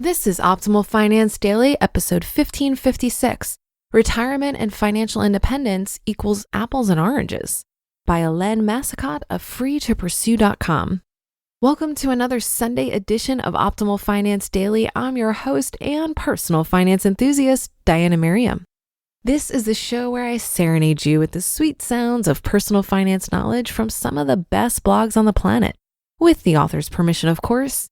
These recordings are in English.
This is Optimal Finance Daily, episode 1556. Retirement and Financial Independence equals apples and oranges by Helene Massicotte of freetopursue.com. Welcome to another Sunday edition of Optimal Finance Daily. I'm your host and personal finance enthusiast, Diana Merriam. This is the show where I serenade you with the sweet sounds of personal finance knowledge from some of the best blogs on the planet, with the author's permission, of course.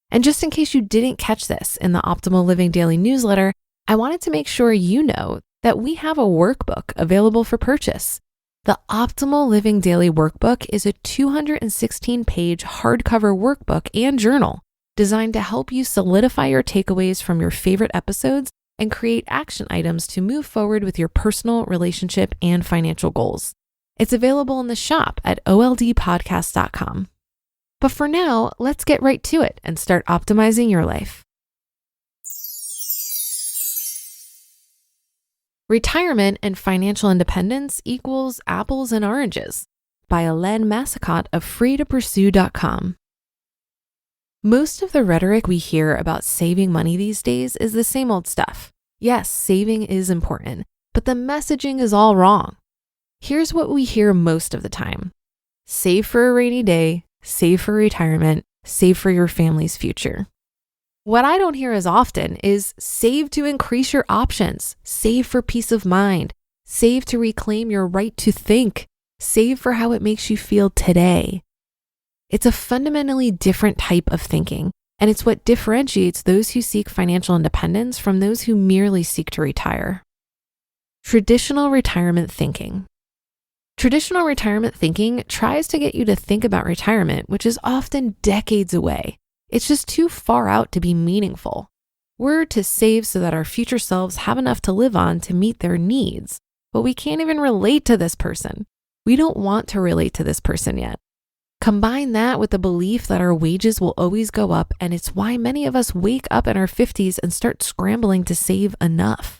And just in case you didn't catch this in the Optimal Living Daily newsletter, I wanted to make sure you know that we have a workbook available for purchase. The Optimal Living Daily Workbook is a 216-page hardcover workbook and journal designed to help you solidify your takeaways from your favorite episodes and create action items to move forward with your personal, relationship, and financial goals. It's available in the shop at oldpodcast.com. But for now, let's get right to it and start optimizing your life. Retirement and Financial Independence equals apples and oranges by Helene Massicotte of freetopursue.com. Most of the rhetoric we hear about saving money these days is the same old stuff. Yes, saving is important, but the messaging is all wrong. Here's what we hear most of the time. Save for a rainy day, save for retirement, save for your family's future. What I don't hear as often is save to increase your options, save for peace of mind, save to reclaim your right to think, save for how it makes you feel today. It's a fundamentally different type of thinking, and it's what differentiates those who seek financial independence from those who merely seek to retire. Traditional retirement thinking. Traditional retirement thinking tries to get you to think about retirement, which is often decades away. It's just too far out to be meaningful. We're to save so that our future selves have enough to live on to meet their needs, but we can't even relate to this person. We don't want to relate to this person yet. Combine that with the belief that our wages will always go up, and it's why many of us wake up in our 50s and start scrambling to save enough.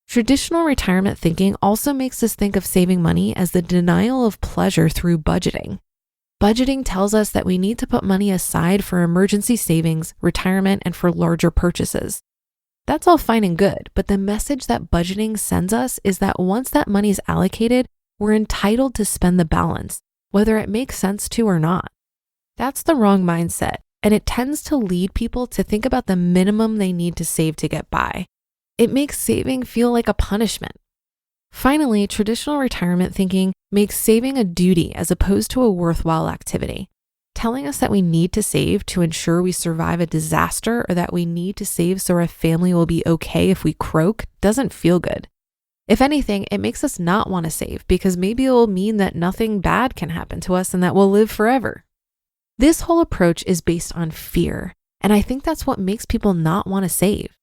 Traditional retirement thinking also makes us think of saving money as the denial of pleasure through budgeting. Budgeting tells us that we need to put money aside for emergency savings, retirement, and for larger purchases. That's all fine and good, but the message that budgeting sends us is that once that money is allocated, we're entitled to spend the balance, whether it makes sense to or not. That's the wrong mindset, and it tends to lead people to think about the minimum they need to save to get by. It makes saving feel like a punishment. Finally, traditional retirement thinking makes saving a duty as opposed to a worthwhile activity, telling us that we need to save to ensure we survive a disaster or that we need to save so our family will be okay if we croak doesn't feel good. If anything, it makes us not want to save because maybe it will mean that nothing bad can happen to us and that we'll live forever. This whole approach is based on fear, and I think that's what makes people not want to save.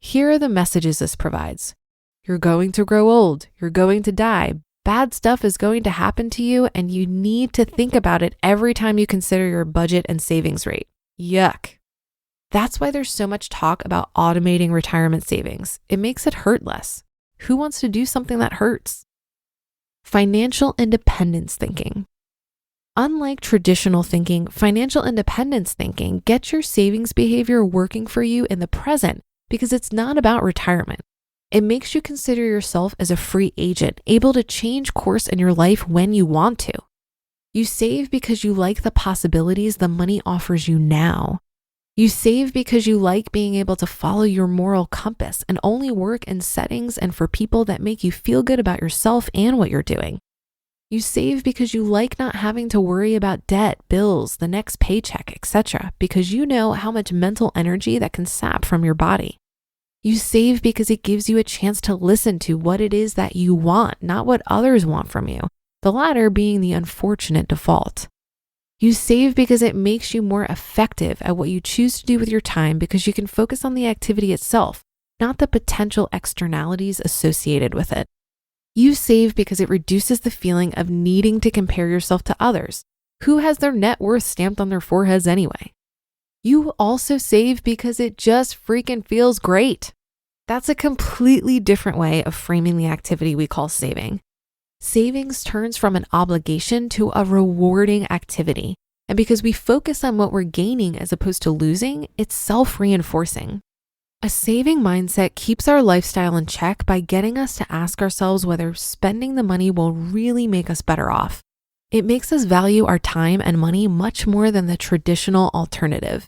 Here are the messages this provides. You're going to grow old. You're going to die. Bad stuff is going to happen to you, and you need to think about it every time you consider your budget and savings rate. Yuck. That's why there's so much talk about automating retirement savings. It makes it hurt less. Who wants to do something that hurts? Financial independence thinking. Unlike traditional thinking, financial independence thinking gets your savings behavior working for you in the present because it's not about retirement. It makes you consider yourself as a free agent, able to change course in your life when you want to. You save because you like the possibilities the money offers you now. You save because you like being able to follow your moral compass and only work in settings and for people that make you feel good about yourself and what you're doing. You save because you like not having to worry about debt, bills, the next paycheck, etc., because you know how much mental energy that can sap from your body. You save because it gives you a chance to listen to what it is that you want, not what others want from you, the latter being the unfortunate default. You save because it makes you more effective at what you choose to do with your time because you can focus on the activity itself, not the potential externalities associated with it. You save because it reduces the feeling of needing to compare yourself to others. Who has their net worth stamped on their foreheads anyway? You also save because it just freaking feels great. That's a completely different way of framing the activity we call saving. Savings turns from an obligation to a rewarding activity, And because we focus on what we're gaining as opposed to losing, it's self-reinforcing. A saving mindset keeps our lifestyle in check by getting us to ask ourselves whether spending the money will really make us better off. It makes us value our time and money much more than the traditional alternative.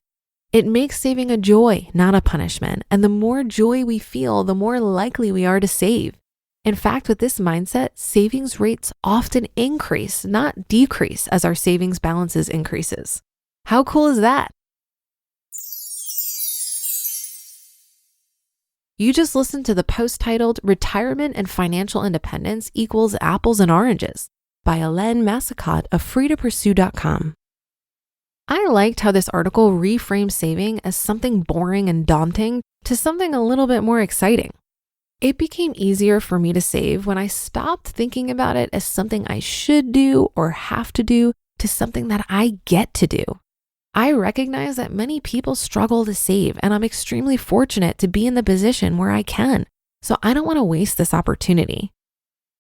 It makes saving a joy, not a punishment. And the more joy we feel, the more likely we are to save. In fact, with this mindset, savings rates often increase, not decrease, as our savings balances increases. How cool is that? You just listened to the post titled Retirement and Financial Independence Equals Apples and Oranges by Helene Massicotte of freetopursue.com. I liked how this article reframed saving as something boring and daunting to something a little bit more exciting. It became easier for me to save when I stopped thinking about it as something I should do or have to do to something that I get to do. I recognize that many people struggle to save, and I'm extremely fortunate to be in the position where I can. So I don't want to waste this opportunity.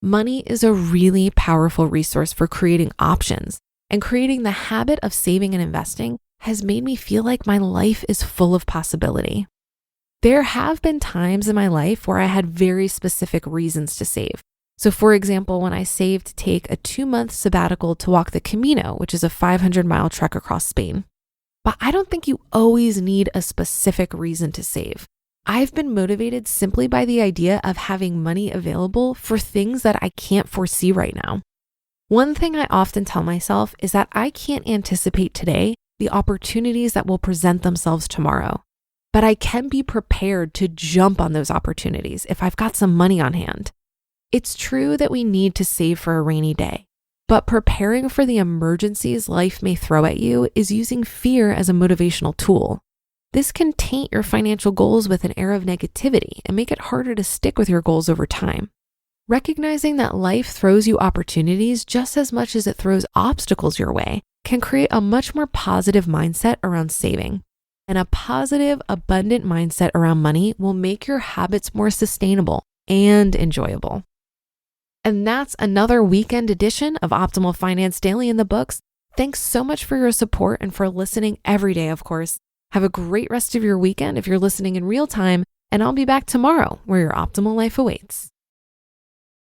Money is a really powerful resource for creating options, and creating the habit of saving and investing has made me feel like my life is full of possibility. There have been times in my life where I had very specific reasons to save. So for example, when I saved to take a 2-month sabbatical to walk the Camino, which is a 500-mile trek across Spain. But I don't think you always need a specific reason to save. I've been motivated simply by the idea of having money available for things that I can't foresee right now. One thing I often tell myself is that I can't anticipate today the opportunities that will present themselves tomorrow. But I can be prepared to jump on those opportunities if I've got some money on hand. It's true that we need to save for a rainy day, but preparing for the emergencies life may throw at you is using fear as a motivational tool. This can taint your financial goals with an air of negativity and make it harder to stick with your goals over time. Recognizing that life throws you opportunities just as much as it throws obstacles your way can create a much more positive mindset around saving. And a positive, abundant mindset around money will make your habits more sustainable and enjoyable. And that's another weekend edition of Optimal Finance Daily in the books. Thanks so much for your support and for listening every day, of course. Have a great rest of your weekend if you're listening in real time, and I'll be back tomorrow where your optimal life awaits.